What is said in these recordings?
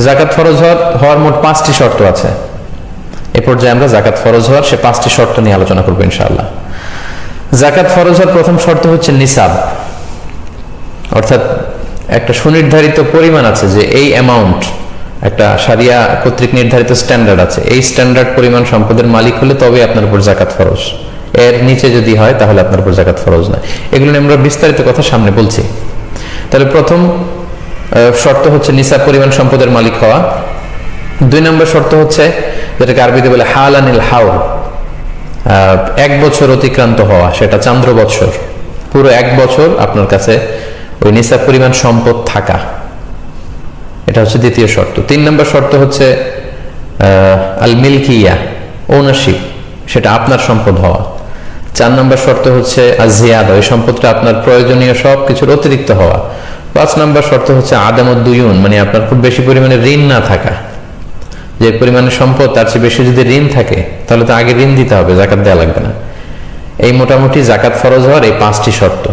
জাকাত ফরজ হওয়ার মোট 5টি শর্ত আছে। এ পর্যায়ে আমরা জাকাত ফরজ হওয়ার সে 5টি শর্ত নিয়ে আলোচনা করবো ইনশাআল্লাহ। জাকাত ফরজ হওয়ার প্রথম শর্ত হচ্ছে নিসাব, অর্থাৎ একটা সুনির্ধারিত পরিমাণ আছে যে এই অ্যামাউন্ট, একটা শারিয়া কর্তৃক নির্ধারিত স্ট্যান্ডার্ড আছে, এই স্ট্যান্ডার্ড পরিমাণ সম্পদের মালিক হলে তবে আপনার উপর জাকাত ফরজ, এর নিচে যদি হয় তাহলে আপনার উপর জাকাত ফরজ না। এগুলো নিয়ে আমরা বিস্তারিত কথা সামনে বলছি। তাহলে প্রথম শর্ত হচ্ছে নিসাব পরিমাণ সম্পদের মালিক হওয়া। 2 নম্বর শর্ত হচ্ছে যেটাকে আরবিতে বলে হালানিল হাউল, 1 বছর অতিক্রান্ত হওয়া, সেটা চান্দ্র বৎসর, পুরো 1 বছর আপনার কাছে ওই নিসাব পরিমাণ সম্পদ থাকা, এটা হচ্ছে দ্বিতীয় শর্ত। 3 নম্বর শর্ত হচ্ছে আল মিলকিয়া, ওনারশিপ, সেটা আপনার সম্পদ হওয়া। 4 নম্বর শর্ত হচ্ছে আজিয়াদা, ওই সম্পদটা আপনার প্রয়োজনীয় সব কিছুর অতিরিক্ত হওয়া। 5 নম্বর শর্ত হচ্ছে আদামুদ্দুয়ুন, মানে আপনার খুব বেশি পরিমাণে ঋণ না থাকা, যে পরিমাণে সম্পদ তার চেয়ে বেশি যদি ঋণ থাকে তাহলে তো আগে ঋণ দিতে হবে, জাকাত দেওয়া লাগবে না। এই মোটামুটি জাকাত ফরজ হওয়ার এই 5টি শর্ত।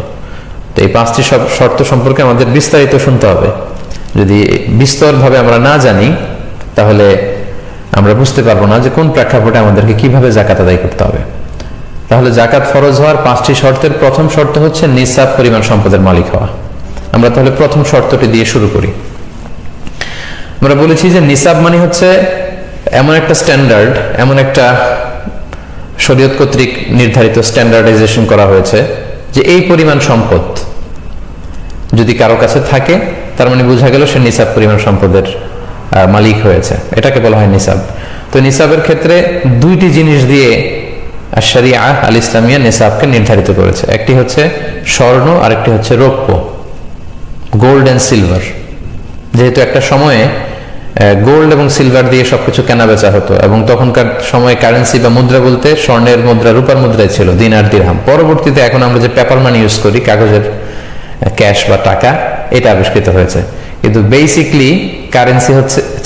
তো এই 5টি শর্ত সম্পর্কে আমাদের বিস্তারিত শুনতে হবে। যদি বিস্তরভাবে আমরা না জানি তাহলে আমরা বুঝতে পারবো না যে কোন প্রেক্ষাপটে আমাদেরকে কিভাবে জাকাত আদায় করতে হবে। তাহলে জাকাত ফরজ হওয়ার 5টি শর্তের প্রথম শর্ত হচ্ছে নিসাব পরিমাণ সম্পদের মালিক হওয়া। আমরা তাহলে প্রথম শর্তটি দিয়ে শুরু করি। আমরা বলেছি যে নিসাব মানে হচ্ছে এমন একটা স্ট্যান্ডার্ড, এমন একটা শরীয়ত কর্তৃক নির্ধারিত স্ট্যান্ডার্ডাইজেশন করা হয়েছে যে এই পরিমাণ সম্পদ যদি কারো কাছে থাকে তার মানে বোঝা গেল সে নিসাব পরিমাণ সম্পদের মালিক হয়েছে, এটাকে বলা হয় নিসাব। তো নিসাবের ক্ষেত্রে 2টি জিনিস দিয়ে শরিয়া আল ইসলামিয়া নিসাবকে নির্ধারিত করেছে। একটি হচ্ছে স্বর্ণ আর একটি হচ্ছে রৌপ্য, গোল্ড অ্যান্ড সিলভার। যেহেতু একটা সময়ে গোল্ড এবং সিলভার দিয়ে সবকিছু কেনা বেচা হতো এবং তখনকার সময় কারেন্সি বা মুদ্রা বলতে স্বর্ণের মুদ্রা, রূপার মুদ্রাই ছিল, দিনার দিরহাম। পরবর্তীতে এখন আমরা যে পেপার মানি ইউজ করি, কাগজের ক্যাশ বা টাকা, এটা আবিষ্কৃত হয়েছে, কিন্তু বেসিকলি কারেন্সি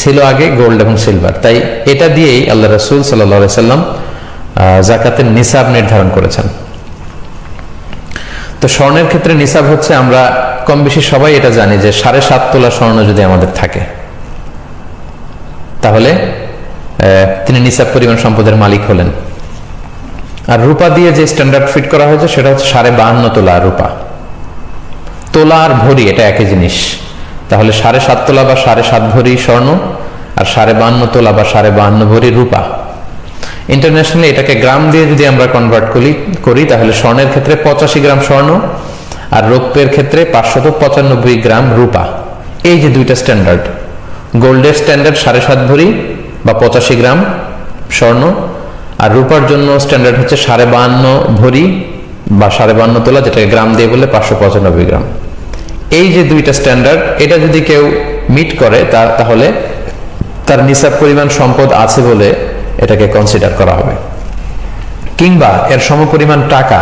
ছিল আগে গোল্ড এবং সিলভার। তাই এটা দিয়েই আল্লাহ রাসূল সাল্লাল্লাহু আলাইহি সাল্লাম জাকাতের নিসাব নির্ধারণ করেছেন। তো স্বর্ণের ক্ষেত্রে নিসাব হচ্ছে, আমরা কম বেশি সবাই এটা জানি যে 7.5 তোলা স্বর্ণ যদি আমাদের থাকে তাহলে তিনি নিসাব পরিমাণ সম্পদের মালিক হলেন। আর রূপা দিয়ে যে স্ট্যান্ডার্ড ফিট করা হয়েছে সেটা হচ্ছে 52.5 তোলা রূপা। তোলা আর ভরি এটা একই জিনিস, তাহলে 7.5 তোলা বা 7.5 ভরি স্বর্ণ আর 52.5 তোলা বা 52.5 ভরি রূপা। ইন্টারন্যাশনালি এটাকে গ্রাম দিয়ে যদি আমরা কনভার্ট করি তাহলে স্বর্ণের ক্ষেত্রে 85 গ্রাম স্বর্ণ আর রৌপ্যের ক্ষেত্রে 595 গ্রাম রূপা। এই যে 2টা স্ট্যান্ডার্ড, গোল্ডের স্ট্যান্ডার্ড 7.5 ভরি বা 85 গ্রাম স্বর্ণ, আর রূপার জন্য স্ট্যান্ডার্ড হচ্ছে 52.5 ভরি বা 52.5 তোলা, যেটাকে গ্রাম দিয়ে বললে 595 গ্রাম। এই যে 2টা স্ট্যান্ডার্ড, এটা যদি কেউ মিট করে তাহলে তার নিসাব পরিমাণ সম্পদ আছে বলে এটাকে কনসিডার করা হবে। কিংবা এর সমপরিমাণ টাকা,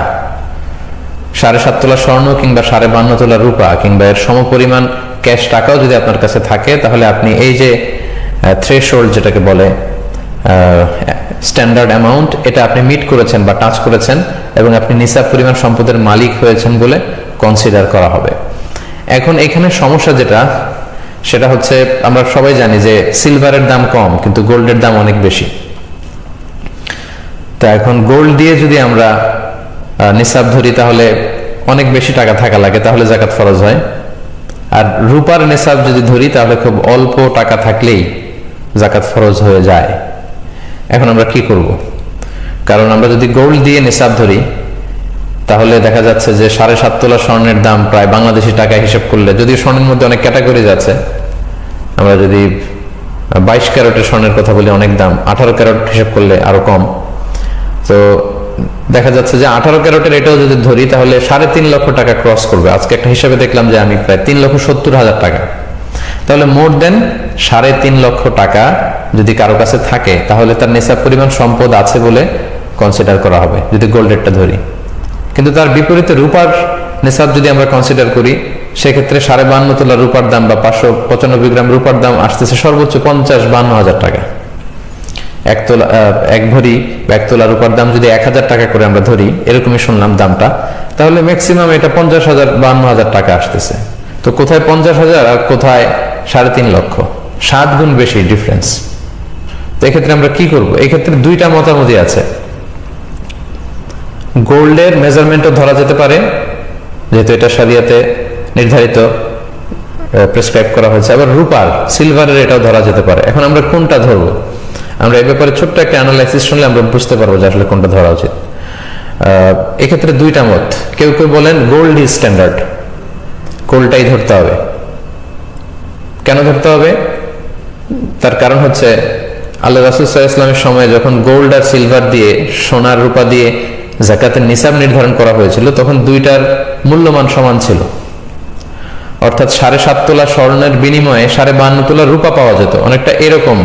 7.5 তোলা স্বর্ণ কিংবা 52.5 তোলা রূপা কিংবা এর সমপরিমাণ ক্যাশ টাকাও যদি আপনার কাছে থাকে তাহলে আপনি এই যে থ্রেশহোল্ড যেটাকে বলে স্ট্যান্ডার্ড অ্যামাউন্ট, এটা আপনি মিট করেছেন বা টাচ করেছেন এবং আপনি নিসাব পরিমাণ সম্পদের মালিক হয়েছেন বলে কনসিডার করা হবে। এখন এখানে সমস্যা যেটা, সেটা হচ্ছে আমরা সবাই জানি যে সিলভারের দাম কম কিন্তু গোল্ডের দাম অনেক বেশি। তা এখন গোল্ড দিয়ে যদি আমরা নিসাব ধরি তাহলে অনেক বেশি টাকা থাকা লাগে, তাহলে জাকাত ফরজ হয়। আর রূপার নিসাব যদি ধরি তাহলে খুব অল্প টাকা থাকলেই জাকাত ফরজ হয়ে যায়। এখন আমরা কি করব? কারণ আমরা যদি গোল্ড দিয়ে নিসাব ধরি তাহলে দেখা যাচ্ছে যে 7.5 তোলা স্বর্ণের দাম প্রায় বাংলাদেশি টাকায় হিসাব করলে, যদিও স্বর্ণের মধ্যে অনেক ক্যাটাগরি আছে, আমরা যদি 22 ক্যারেটের স্বর্ণের কথা বলি অনেক দাম, 18 ক্যারেট হিসাব করলে আরো কম। তো দেখা যাচ্ছে যে 18 ক্যারেটের এটাও যদি ধরি তাহলে 3.5 লক্ষ টাকা ক্রস করবে। আজকে একটা হিসাবে দেখলাম যে আমি প্রায় 3,70,000 টাকা। তাহলে মোর দেন 3.5 লক্ষ টাকা যদি কারো কাছে থাকে তাহলে তার নিসাব পরিমাণ সম্পদ আছে বলে কনসিডার করা হবে যদি গোল্ডেরটা ধরি। কিন্তু তার বিপরীতে রূপার নিসাব যদি আমরা কনসিডার করি সেক্ষেত্রে 52.5 তোলা রূপার দাম বা 595 গ্রাম রূপার দাম আসতেছে সর্বোচ্চ 50-52 টাকা। 1 ভরি বা 1 তোলা রূপার দাম যদি 1000 টাকা করে আমরা ধরি, এরকমই শুনলাম দামটা, তাহলে ম্যাক্সিমাম এটা 50,000-52,000 টাকা আসতেছে। তো কোথায় 50,000 আর কোথায় 3.5 লক্ষ, 7 গুণ বেশি ডিফারেন্স। তো এক্ষেত্রে আমরা কি করব? এই ক্ষেত্রে দুইটা মতামতই আছে। গোল্ডের মেজারমেন্টও ধরা যেতে পারে, যেহেতু এটা শরিয়াতে নির্ধারিত প্রেসক্রাইব করা হয়েছে, আবার রূপার সিলভারের এটাও ধরা যেতে পারে। এখন আমরা কোনটা ধরবো? আমরা এই ব্যাপারে ছোট্ট একটা অ্যানালাইসিস শুনলে আমরা বুঝতে পারবো যে আসলে কোনটা ধরা উচিত। এক্ষেত্রে দুইটা মত। কেউ কেউ বলেন গোল্ড ইজ স্ট্যান্ডার্ড, গোল্ডটাই ধরতে হবে। কেন ধরতে হবে? তার কারণ হচ্ছে আল্লাহ রাসূল সাল্লাল্লাহু আলাইহি ওয়াসাল্লামের সময় যখন গোল্ড আর সিলভার দিয়ে, সোনার রূপা দিয়ে যাকাতের নিসাব নির্ধারণ করা হয়েছিল, তখন দুইটার মূল্যমান সমান ছিল। অর্থাৎ 7.5 তোলা স্বর্ণের বিনিময়ে 52.5 তোলা রূপা পাওয়া যেত, অনেকটা এরকম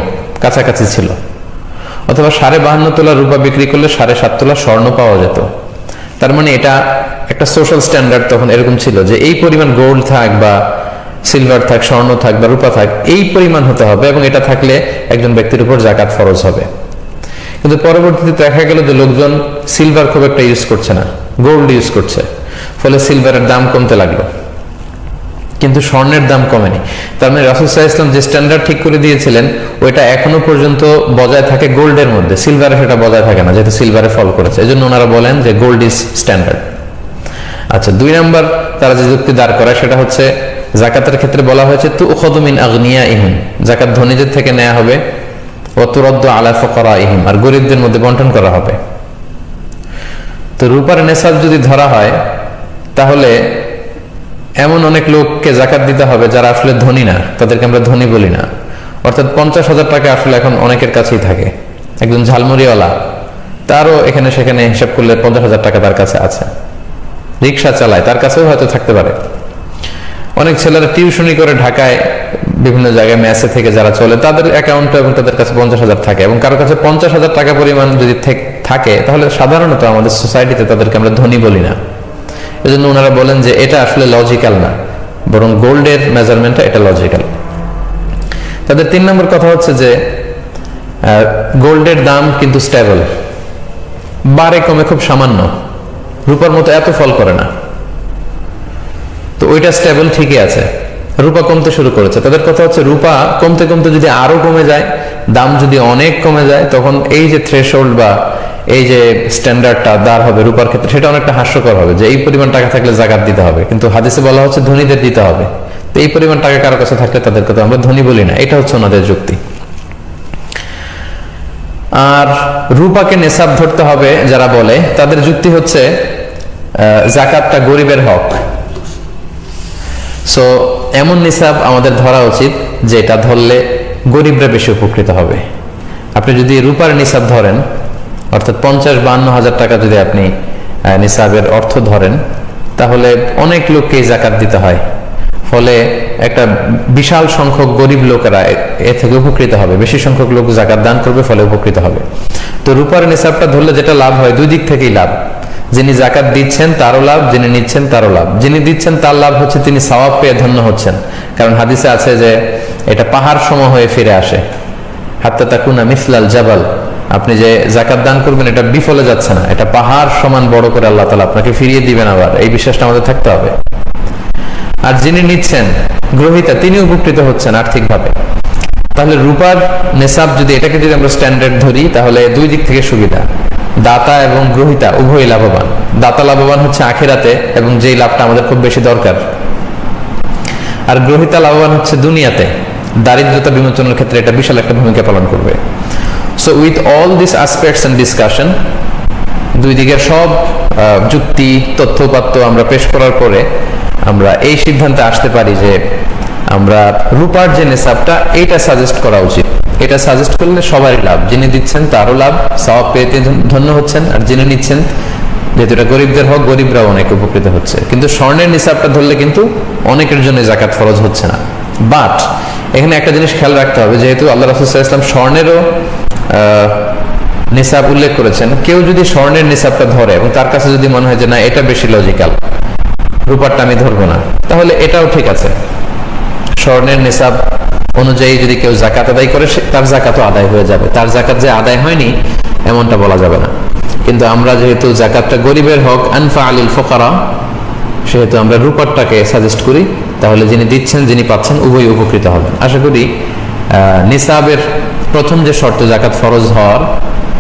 কাছাকাছি ছিল। অথবা 52.5 তোলা রূপা বিক্রি করলে 7.5 তোলা স্বর্ণ পাওয়া যেত। তার মানে এটা একটা সোশ্যাল স্ট্যান্ডার্ড তখন এরকম ছিল যে এই পরিমাণ গোল্ড থাক বা সিলভার থাক, স্বর্ণ থাক বা রূপা থাক, এই পরিমাণ হতে হবে, এবং এটা থাকলে একজন ব্যক্তির উপর যাকাত ফরজ হবে। কিন্তু পরবর্তীতে দেখা গেল যে লোকজন সিলভার খুব একটা ইউজ করছে না, গোল্ড ইউজ করছে, ফলে সিলভারের দাম কমতে লাগলো, কিন্তু স্বর্ণের দাম কমেনি। তার মানে রাসূল সাল্লাল্লাহু আলাইহি ওয়াসাল্লাম যে স্ট্যান্ডার্ড ঠিক করে দিয়েছিলেন ওইটা এখনো পর্যন্ত বজায় থাকে গোল্ডের মধ্যে, সিলভারে সেটা বজায় থাকে না, যেহেতু সিলভারে ফল করেছে। এই জন্য ওনারা বলেন যে গোল্ড ইজ স্ট্যান্ডার্ড। আচ্ছা, 2 নাম্বার তারা যে যুক্তি দাঁড় করায় সেটা হচ্ছে যাকাতের ক্ষেত্রে বলা হয়েছে তুখযু মিন আগনিয়াইহিম, যাকাত ধনীদের থেকে নেওয়া হবে, ওয়া তুরাদ্দু আলা ফুকারাইহিম, আর গরিবদের মধ্যে বন্টন করা হবে। তো রূপার নেসাব যদি ধরা হয় তাহলে এমন অনেক লোককে যাকাত দিতে হবে যারা আসলে ধনী না, তাদেরকে আমরা ধনী বলি না। অর্থাৎ 50,000 টাকা আসলে এখন অনেকের কাছেই থাকে। একজন ঝালমুড়িওয়ালা, তারও এখানে সেখানে হিসাব করলে 50,000 টাকা তার কাছে আছে। রিক্সা চালায়, তার কাছেও হয়তো থাকতে পারে। অনেক ছেলেরা টিউশনি করে ঢাকায় বিভিন্ন জায়গায় মেসে থেকে যারা চলে, তাদের অ্যাকাউন্টে এবং তাদের কাছে 50,000 থাকে, এবং কারো কাছে 50,000 টাকা পরিমাণ যদি থাকে, তাহলে সাধারণত আমাদের সোসাইটিতে তাদেরকে আমরা ধনী বলি না। এজন্য ওনারা বলেন যে এটা আসলে লজিক্যাল না, বরং গোল্ডের মেজারমেন্টটা এটা লজিক্যাল। তাদের 3 নম্বর কথা হচ্ছে যে গোল্ডের দাম কিন্তু স্টেবল, বাড়ে কমে খুব সামান্য, রূপার মতো এত ফল করে না। তো ওইটা স্টেবল ঠিকই আছে। রূপা কমতে শুরু করেছে, তাদের কথা হচ্ছে রূপা কমতে কমতে যদি আরো কমে যায়, দাম যদি অনেক কমে যায়, তখন এই যে থ্রেশহোল্ড বা এই যে স্ট্যান্ডার্ডটা দাঁড় হবে রূপার ক্ষেত্রে, সেটা অনেকটা হাস্যকর হবে যে এই পরিমাণ টাকা থাকলে যাকাত দিতে হবে, কিন্তু হাদিসে বলা হচ্ছে ধনীদের দিতে হবে। তো এই পরিমাণ টাকা কারো কাছে থাকলে তাদেরকে তো আমরা ধনী বলি না, এটা হচ্ছে ওনাদের যুক্তি। আর রূপাকে নেসাব ধরতে হবে যারা বলে, তাদের যুক্তি হচ্ছে যাকাতটা গরিবের হক। সো এমন নিসাব আমাদের ধরা উচিত যেটা ধরলে গরিবরা বেশি উপকৃত হবে। আপনি যদি রূপার নিসাব ধরেন, অর্থাৎ 50-52 হাজার টাকা যদি আপনি নিসাবের অর্থ ধরেন, তাহলে অনেক লোককেই যাকাত দিতে হয়, ফলে একটা বিশাল সংখ্যক গরিব লোকেরা এ থেকে উপকৃত হবে, বেশি সংখ্যক লোক যাকাত দান করবে, ফলে উপকৃত হবে। তো রূপার নিসাবটা ধরলে যেটা লাভ হয়, দুই দিক থেকেই লাভ। যিনি যাকাত দিচ্ছেন তারও লাভ, যিনি নিচ্ছেন তারও লাভ। যিনি দিচ্ছেন তার লাভ হচ্ছে তিনি সওয়াব পেয়ে ধন্য হচ্ছেন, কারণ হাদিসে আছে যে এটা পাহাড় সম হয়ে ফিরে আসে, হাত্তা তাকুনা মিসলাল জাবাল। আপনি যে যাকাত দান করবেন এটা বিফলে যাচ্ছে না, এটা পাহাড় সমান বড় করে আল্লাহ তাআলা আপনাকে ফিরিয়ে দিবেন। আবার এই বিশ্বাসটা আমাদের থাকতে হবে। আর যিনি নিচ্ছেন, গ্রহীতা, তিনি উপকৃত হচ্ছেন আর্থিকভাবে। তাহলে রূপার নেসাব যদি এটাকে যদি আমরা স্ট্যান্ডার্ড ধরি, তাহলে দুই দিক থেকে সুবিধা, দাতা এবং গ্রহীতা উভয়ই লাভবান। দাতা লাভবান হচ্ছে আখিরাতে, এবং যেই লাভটা আমাদের খুব বেশি দরকার। আর গ্রহীতা লাভবান হচ্ছে দুনিয়াতে, দারিদ্রতা বিমোচনের ক্ষেত্রে এটা বিশাল একটা ভূমিকা পালন করবে। So with all this aspects and discussion, দুই দিকের সব যুক্তি তথ্যপাত্য আমরা পেশ করার পরে আমরা এই সিদ্ধান্তে আসতে পারি যে আমরা রূপার যে নেসাবটা, এইটা সাজেস্ট করা উচিত। এটা সাজেস্ট করলে সবারই লাভ, যিনি দিচ্ছেন তারও লাভ, সওয়াব পেতে ধন্য হচ্ছেন, আর যিনি নিচ্ছেন, যেহেতু এটা গরিবদের হক, গরিবরাও অনেক উপকৃত হচ্ছে। কিন্তু স্বর্ণের নিসাবটা ধরলে কিন্তু অনেকের জন্য যাকাত ফরজ হচ্ছে না। বাট এখানে একটা জিনিস খেয়াল রাখতে হবে, যেহেতু আল্লাহ রাসূল সাল্লাল্লাহু আলাইহি ওয়াসাল্লাম স্বর্ণেরও নিসাব উল্লেখ করেছেন, কেউ যদি স্বর্ণের নিসাবটা ধরে এবং তার কাছে যদি মনে হয় যে না এটা বেশি লজিক্যাল, রূপারটা আমি ধরবো না, তাহলে এটাও ঠিক আছে। স্বর্ণের নিসাব অনুযায়ী যদি কেউ যাকাত আদায় করে, তার যাকাতও আদায় হয়ে যাবে। তার যাকাত যে আদায় হয়নি এমনটা বলা যাবে না। কিন্তু আমরা যেহেতু যাকাতটা গরিবের হক, আনফা আলিল ফুকারা, সেহেতু আমরা রূপারটাকে সাজেস্ট করি, তাহলে যিনি দিচ্ছেন যিনি পাচ্ছেন উভয়ই উপকৃত হবেন। আশা করি নিসাবের প্রথম যে শর্ত জাকাত ফরজ হওয়ার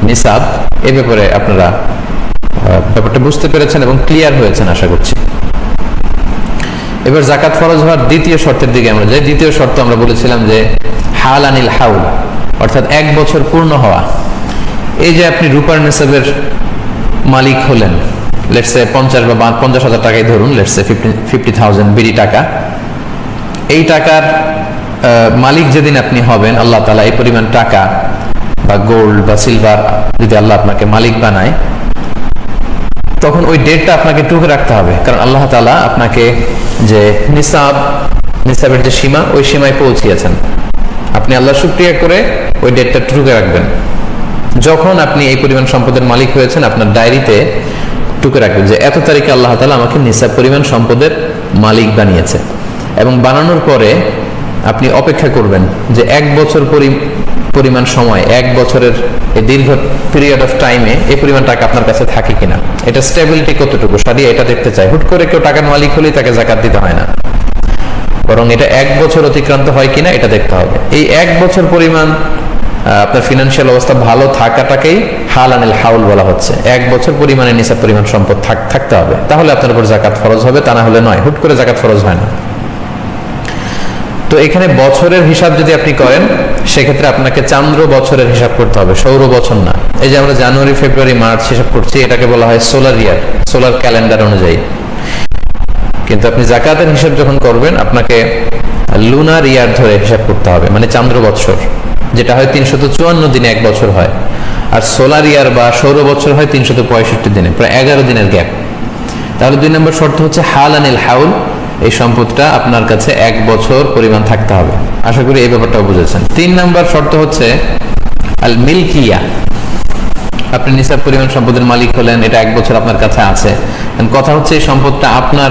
নিসাব, এ ব্যাপারে আপনারা ব্যাপারটা বুঝতে পেরেছেন এবং ক্লিয়ার হয়েছেন আশা করছি। এবার জাকাত ফরজ হওয়ার দ্বিতীয় শর্তের দিকে আমরা যাই। দ্বিতীয় শর্ত আমরা বলেছিলাম যে হাল আনিল হাউল, অর্থাৎ 1 বছর পূর্ণ হওয়া। এই যে আপনি রূপার নিসাবের মালিক হলেন, লেটসে 50,000 টাকাই ধরুন, লেটসে 50,000 বিডি টাকা। এই টাকার মালিক যেদিন আপনি হবেন, আল্লাহ তাআলা এই পরিমাণ টাকা বা গোল্ড বা সিলভার যদি আল্লাহ আপনাকে মালিক বানায়, তখন ওই ডেটটা আপনাকে টুকে রাখতে হবে। কারণ আল্লাহ তাআলা আপনাকে যে নিসাবের যে সীমা, ওই সীমায় পৌঁছিয়েছেন। আপনি আল্লাহ শুকরিয়া করে ওই ডেটটা টুকে রাখবেন। যখন আপনি এই পরিমাণ সম্পদের মালিক হয়েছেন, আপনার ডায়েরিতে টুকে রাখবেন যে এত তারিখে আল্লাহ তাআলা আমাকে নিসাব পরিমাণ সম্পদের মালিক বানিয়েছে। এবং বানানোর পরে আপনি অপেক্ষা করবেন যে 1 বছর পরিমাণ সময়, 1 বছরের এই দীর্ঘ পিরিয়ড অফ টাইমে এই পরিমাণ টাকা আপনার কাছে থাকে কিনা, এটা স্টেবিলিটি কতটুকু, সারিয়ে এটা দেখতে চাই। হুট করে কেউ টাকার মালিক হলেই তাকে জাকাত দিতে হয় না, বরং এটা 1 বছর অতিক্রান্ত হয় কিনা এটা দেখতে হবে। এই 1 বছর পরিমাণ আপনার ফিনান্সিয়াল অবস্থা ভালো থাকাটাকেই হাল আনিল হাউল বলা হচ্ছে। 1 বছর পরিমাণে নিসাব পরিমাণ সম্পদ থাকতে হবে, তাহলে আপনার উপর জাকাত ফরজ হবে, তা না হলে নয়। হুট করে জাকাত ফরজ হয় না। তো এখানে বছরের হিসাব যদি আপনি করেন, সেক্ষেত্রে আপনাকে চান্দ্র বছরের হিসাব করতে হবে, সৌর বছর না। এই যে আমরা জানুয়ারি, ফেব্রুয়ারি, মার্চ হিসাব করছি, এটাকে বলা হয় সোলার ইয়ার, সোলার ক্যালেন্ডার অনুযায়ী। কিন্তু আপনি জাকাতের হিসাব যখন করবেন, আপনাকে লুনার ইয়ার ধরে হিসাব করতে হবে, মানে চান্দ্র বৎসর, যেটা হয় 354 দিনে 1 বছর হয়। আর সোলার ইয়ার বা সৌর বছর হয় 365 দিনে, প্রায় 11 দিনের গ্যাপ। তাহলে 2 নম্বর শর্ত হচ্ছে হাল আনিল হাউল, এই সম্পদটা আপনার কাছে 1 বছর পরিমাণ থাকতে হবে। আশা করি এই ব্যাপারটাও বুঝেছেন। 3 নম্বর শর্ত হচ্ছে আল মিলকিয়া। আপনি নিসাব পরিমাণ সম্পদের মালিক হলেন, এটা 1 বছর আপনার কাছে আছে। কথা হচ্ছে এই সম্পদটা আপনার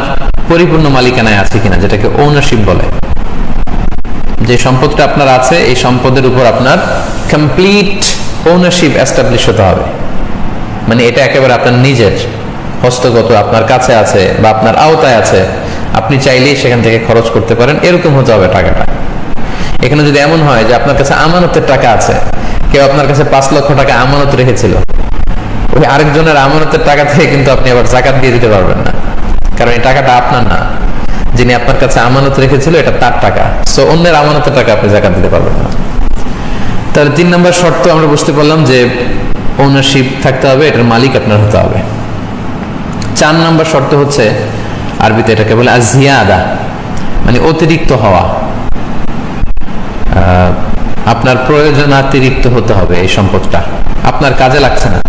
পরিপূর্ণ মালিকানায় আছে কিনা, যেটাকে ওনারশিপ বলে। যে সম্পদটা আপনার আছে, এই সম্পদের উপর আপনার কমপ্লিট ওনারশিপ এস্টাবলিশ হতে হবে। মানে এটা একেবারে আপনার নিজের হস্তগত, আপনার কাছে আছে বা আপনার আওতায় আছে, আপনি চাইলেই সেখান থেকে খরচ করতে পারেন, এরকম হতে হবে টাকাটা। এখানে যদি এমন হয় যে আপনার কাছে আমানতের টাকা আছে, কেউ আপনার কাছে 5 লক্ষ টাকা আমানত রেখেছিল, ওই আরেকজনের আমানতের টাকা থেকে কিন্তু আপনি আবার জাকাত দিয়ে দিতে পারবেন না, কারণ এই টাকাটা আপনার না। যিনি আপনার কাছে আমানত রেখেছিল, এটা তার টাকা, সো অন্যের আমানতের টাকা আপনি জাকাত দিতে পারবেন না। তাহলে 3 নম্বর শর্ত আমরা বুঝতে পারলাম যে ওনারশিপ থাকতে হবে, এটার মালিক আপনার হতে হবে। 4 নম্বর শর্ত হচ্ছে, আরবিতে এটাকে বলে আজিয়াদা, মানে অতিরিক্ত হওয়া। আপনার প্রয়োজনাতিরিক্ত হতে হবে এই সম্পদটা, আপনার কাজে লাগছে না,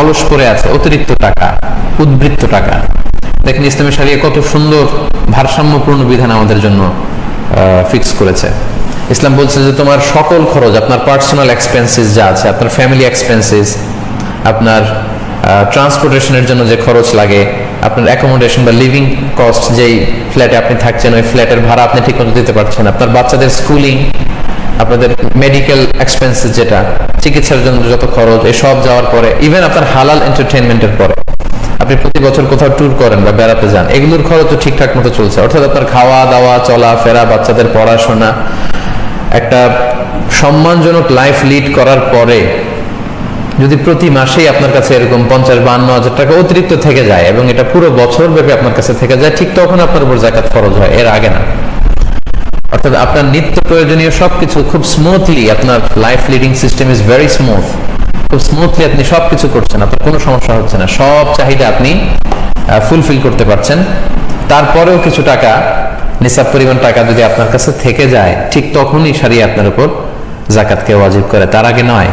অলস পড়ে আছে, অতিরিক্ত টাকা, উদ্বৃত্ত টাকা। দেখেন ইসলামী শরিয়া কত সুন্দর ভারসাম্যপূর্ণ বিধান আমাদের জন্য ফিক্স করেছে। ইসলাম বলছে যে তোমার সকল খরচ, আপনার পার্সোনাল এক্সপেন্সেস যা আছে, আপনার ফ্যামিলি এক্সপেন্সেস, আপনার ট্রান্সপোর্টেশনের জন্য যে খরচ লাগে, আপনার অ্যাকোমোডেশন বা লিভিং কস্ট, যেই ফ্ল্যাটে আপনি থাকছেন ওই ফ্ল্যাটের ভাড়া আপনি ঠিক মতো দিতে পারছেন, আপনার বাচ্চাদের স্কুলিং, আপনাদের মেডিকেল এক্সপেন্সেস, যেটা চিকিৎসার জন্য যত খরচ, এসব যাওয়ার পরে, ইভেন আপনার হালাল এন্টারটেইনমেন্টের পরে, আপনি প্রতি বছর কোথাও ট্যুর করেন বা বেড়াতে যান, এগুলোর খরচও ঠিকঠাক মতো চলছে। অর্থাৎ আপনার খাওয়া দাওয়া, চলা ফেরা, বাচ্চাদের পড়াশোনা, একটা সম্মানজনক লাইফ লিড করার পরে যদি প্রতি মাসেই আপনার কাছে এরকম 50-52 হাজার টাকা অতিরিক্ত থেকে যায়, এবং এটা পুরো বছর ব্যাপী আপনার কাছে থেকে যায়, ঠিক তখন আপনার উপর যাকাত ফরজ হয়, এর আগে না। অর্থাৎ আপনার নিত্য প্রয়োজনীয় সবকিছু খুব স্মুথলি, আপনার life leading system is very smooth, খুব স্মুথলি আপনি সবকিছু করছেন, আপনার কোনো সমস্যা হচ্ছে না, সব চাহিদা আপনি ফুলফিল করতে পারছেন। তারপরেও কিছু টাকা, নিসাব পরিমাণ টাকা যদি আপনার কাছে থেকে যায়, ঠিক তখনই শরিয়া আপনার উপর যাকাতকে ওয়াজিব করে, তার আগে নয়।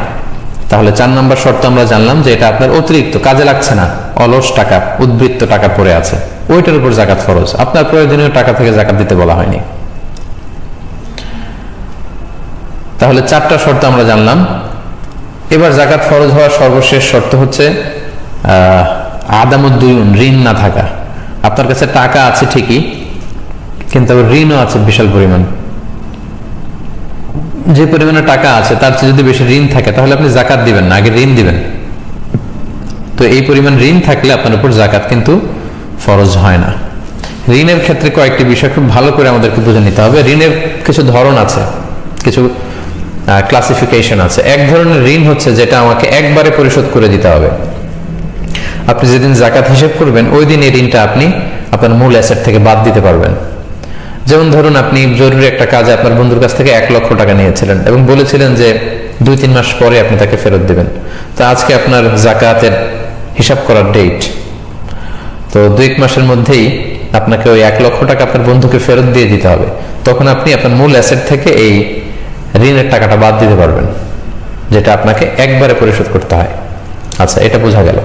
তাহলে 4 নম্বর শর্ত আমরা জানলাম যে এটা আপনার অতিরিক্ত, কাজে লাগছে না, অলস টাকা, উদ্বৃত্ত টাকা পড়ে আছে, ওইটার উপর যাকাত ফরজ। আপনার প্রয়োজনীয় টাকা থেকে যাকাত দিতে বলা হয়নি। তাহলে 4টা শর্ত আমরা জানলাম। এবার যাকাত ফরজ হওয়ার সর্বশেষ শর্ত হচ্ছে আদামুদ্দুয়ুন, ঋণ না থাকা। আপনার কাছে টাকা আছে ঠিকই, কিন্তু ঋণও আছে বিশাল পরিমাণ। যে পরিমাণে টাকা আছে তার চেয়ে যদি বেশি ঋণ থাকে, তাহলে আপনি যাকাত দিবেন না, আগে ঋণ দিবেন। তো এই পরিমাণ ঋণ থাকলে আপনার উপর যাকাত কিন্তু ফরজ হয় না। ঋণের ক্ষেত্রে কয়েকটি বিষয় খুব ভালো করে আমাদেরকে বুঝে নিতে হবে। ঋণের কিছু ধরন আছে, কিছু ক্লাসিফিকেশন আছে। এক ধরনের ঋণ হচ্ছে যেটা আমাকে একবারে পরিশোধ করে দিতে হবে। আপনি যেদিন জাকাত হিসেব করবেন ওই দিন এই ঋণটা আপনি আপনার মূল অ্যাসেট থেকে বাদ দিতে পারবেন। যেমন ধরুন, আপনি জরুরি একটা কাজে আপনার বন্ধুর কাছ থেকে 1 লক্ষ টাকা নিয়েছিলেন এবং বলেছিলেন যে 2-3 মাস পরে আপনি তাকে ফেরত দেবেন। তো আজকে আপনার জাকাতের হিসাব করার ডেট, তো 2-1 মাসের মধ্যেই আপনাকে ওই 1 লক্ষ টাকা আপনার বন্ধুকে ফেরত দিয়ে দিতে হবে। তখন আপনি আপনার মূল অ্যাসেট থেকে এই ঋণের টাকাটা বাদ দিতে পারবেন, যেটা আপনাকে একবারে পরিশোধ করতে হয়। আচ্ছা, এটা বোঝা গেল।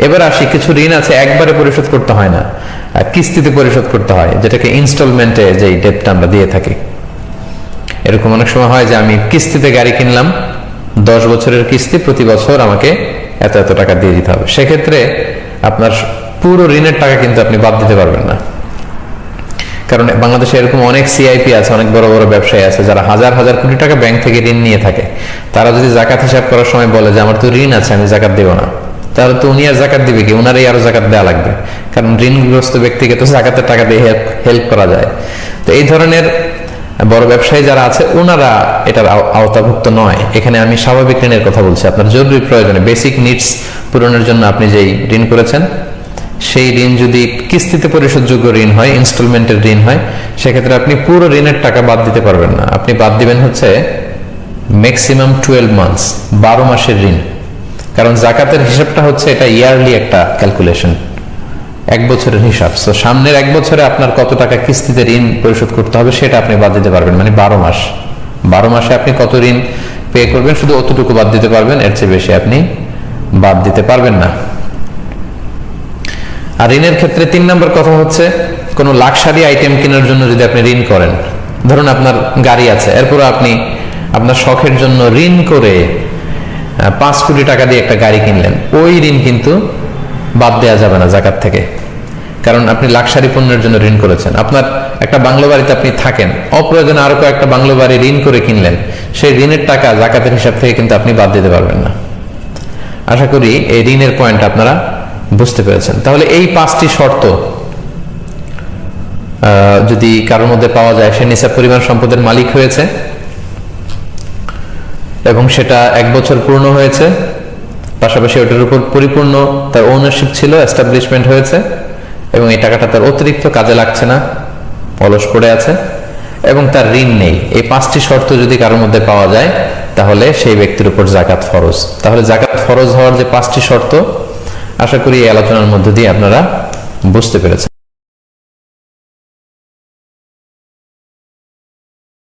এবার আসি, কিছু ঋণ আছে একবারে পরিশোধ করতে হয় না, কিস্তিতে পরিশোধ করতে হয়, যেটাকে ইনস্টলমেন্টে যে ডেটটা আমরা দিয়ে থাকি। এরকম অনেক সময় হয় যে আমি কিস্তিতে গাড়ি কিনলাম, 10 বছরের কিস্তি, প্রতি বছর আমাকে এত এত টাকা দিয়ে দিতে হবে। সেক্ষেত্রে আপনার পুরো ঋণের টাকা কিন্তু আপনি বাদ দিতে পারবেন না, কারণ বাংলাদেশে এরকম অনেক সিআইপি আছে, অনেক বড় বড় ব্যবসায়ী আছে যারা হাজার হাজার কোটি টাকা ব্যাংক থেকে ঋণ নিয়ে থাকে। তারা যদি জাকাত হিসাব করার সময় বলে যে আমার তো ঋণ আছে, আমি জাকাত দেব না, তাহলে তো উনি আর জাকাত দিবে কি? উনারই আরো জাকাত দেওয়া লাগবে, কারণ ঋণগ্রস্ত ব্যক্তিকে তো জাকাতের টাকা দিয়ে হেল্প করা যায়। তো এই ধরনের বড় ব্যবসায়ী যারা আছে ওনারা এটার আওতাভুক্ত নয়। এখানে আমি স্বাভাবিক ঋণের কথা বলছি। আপনার জরুরি প্রয়োজনে, বেসিক নিডস পূরণের জন্য আপনি যেই ঋণ করেছেন, সেই ঋণ যদি কিস্তিতে পরিশোধযোগ্য ঋণ হয়, ইনস্টলমেন্টের ঋণ হয়, সেক্ষেত্রে আপনি পুরো ঋণের টাকা বাদ দিতে পারবেন না। আপনি বাদ দিবেন হচ্ছে ম্যাক্সিমাম 12 মান্থস, 12 মাসের ঋণ। কারণ জাকাতের হিসাবটা হচ্ছে এটা ইয়ারলি একটা ক্যালকুলেশন, 1 বছরের হিসাব। তো সামনের 1 বছরে আপনার কত টাকা কিস্তিতে ঋণ পরিশোধ করতে হবে সেটা আপনি বাদ দিতে পারবেন, মানে 12 মাস। 12 মাসে আপনি কত ঋণ পে করবেন শুধু অতটুকু বাদ দিতে পারবেন, এর চেয়ে বেশি আপনি বাদ দিতে পারবেন না। আর ঋণের ক্ষেত্রে 3 নম্বর কথা হচ্ছে, কোনো লাক্সারি আইটেম কেনার জন্য যদি আপনি ঋণ করেন, ধরুন আপনার গাড়ি আছে, এরপর আপনি আপনার শখের জন্য ঋণ করে 5 কোটি টাকা দিয়ে একটা গাড়ি কিনলেন, ওই ঋণ কিন্তু বাদ দেওয়া যাবে না জাকাত থেকে, কারণ আপনি লাক্সারি পণ্যের জন্য ঋণ করেছেন। আপনার একটা বাংলো বাড়িতে আপনি থাকেন, অপ্রয়োজনে আরো কয়েকটা বাংলো বাড়ি ঋণ করে কিনলেন, সেই ঋণের টাকা জাকাতের হিসাব থেকে কিন্তু আপনি বাদ দিতে পারবেন না। আশা করি এই ঋণের পয়েন্ট আপনারা বুঝতে পেরেছেন। তাহলে এই 5টি শর্ত যদি কারোর মধ্যে পাওয়া যায়, সে নিসাব পরিমাণ সম্পদের মালিক হয়েছে এবং সেটা 1 বছর পূর্ণ হয়েছে, পাশাপাশি ওটার উপর পরিপূর্ণ তার ওনারশিপ ছিল, এস্টাবলিশমেন্ট হয়েছে, এবং এই টাকাটা তার অতিরিক্ত কাজে লাগছে না, অলস পড়ে আছে, এবং তার ঋণ নেই। এই 5টি শর্ত যদি কারোর মধ্যে পাওয়া যায়, তাহলে সেই ব্যক্তির উপর জাকাত ফরজ। তাহলে জাকাত ফরজ হওয়ার যে 5টি শর্ত, আশা করি এই আলোচনার মধ্য দিয়ে আপনারা বুঝতে পেরেছেন।